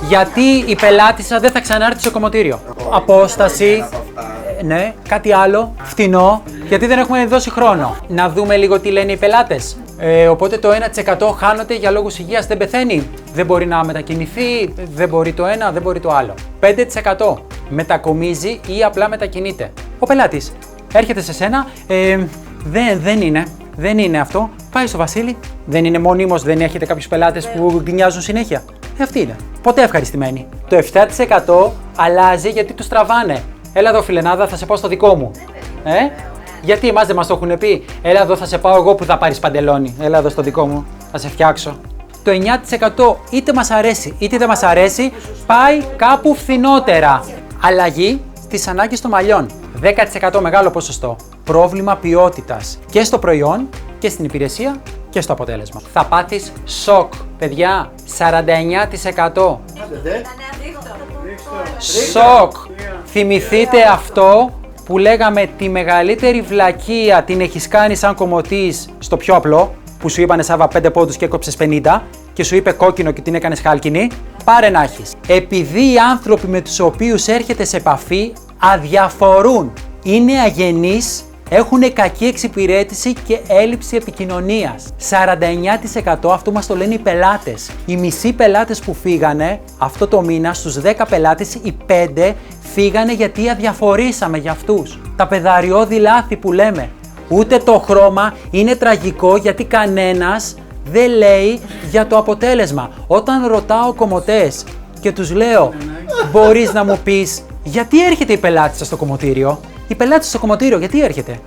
Γιατί η πελάτησα δεν θα ξανάρθει στο κομμωτήριο. Απόσταση. Ναι, κάτι άλλο, φθηνό, γιατί δεν έχουμε δώσει χρόνο. Να δούμε λίγο τι λένε οι πελάτες. Οπότε το 1% χάνεται για λόγους υγείας, δεν πεθαίνει. Δεν μπορεί να μετακινηθεί, δεν μπορεί το ένα, δεν μπορεί το άλλο. 5% μετακομίζει ή απλά μετακινείται. Ο πελάτης έρχεται σε σένα, δεν είναι αυτό. Πάει στο Βασίλη, δεν είναι μονίμως, δεν έχετε κάποιους πελάτες που γκρινιάζουν συνέχεια. Αυτή είναι. Ποτέ ευχαριστημένοι. Το 7% αλλάζει γιατί τους τραβάνε. Έλα εδώ φιλενάδα, θα σε πάω στο δικό μου. Γιατί εμάς δεν μας το έχουν πει. Έλα εδώ, θα σε πάω εγώ που θα πάρεις παντελόνι. Έλα εδώ στο δικό μου, θα σε φτιάξω. Το 9% είτε μας αρέσει είτε δεν μας αρέσει, πάει κάπου φθηνότερα. Αλλαγή στις ανάγκες των μαλλιών. 10% μεγάλο ποσοστό. Πρόβλημα ποιότητας και στο προϊόν και στην υπηρεσία και στο αποτέλεσμα. Θα πάθεις σοκ, παιδιά. 49%. Σοκ. Θυμηθείτε αυτό που λέγαμε, τη μεγαλύτερη βλακεία την έχεις κάνει σαν κομμωτής στο πιο απλό, που σου είπανε Σάβα 5 πόντους και έκοψες 50 και σου είπε κόκκινο και την έκανες χάλκινη. Πάρε να έχεις. Επειδή οι άνθρωποι με τους οποίους έρχεται σε επαφή αδιαφορούν, είναι αγενείς, έχουν κακή εξυπηρέτηση και έλλειψη επικοινωνίας. 49% αυτό μας το λένε οι πελάτες. Οι μισοί πελάτες που φύγανε αυτό το μήνα, στους 10 πελάτες, οι 5 φύγανε γιατί αδιαφορήσαμε για αυτούς. Τα παιδαριώδη λάθη που λέμε. Ούτε το χρώμα είναι τραγικό γιατί κανένας δεν λέει για το αποτέλεσμα. Όταν ρωτάω κομμωτές και τους λέω, μπορείς να μου πεις γιατί έρχεται η πελάτησα στο κομμωτήριο? Η πελάτη στο κομμωτήριο γιατί έρχεται?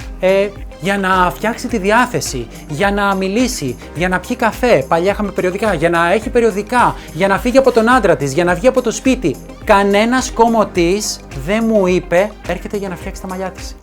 Για να φτιάξει τη διάθεση, για να μιλήσει, για να πιει καφέ, παλιά είχαμε περιοδικά, για να έχει περιοδικά, για να φύγει από τον άντρα της, για να βγει από το σπίτι. Κανένας κομμωτής δεν μου είπε έρχεται για να φτιάξει τα μαλλιά της.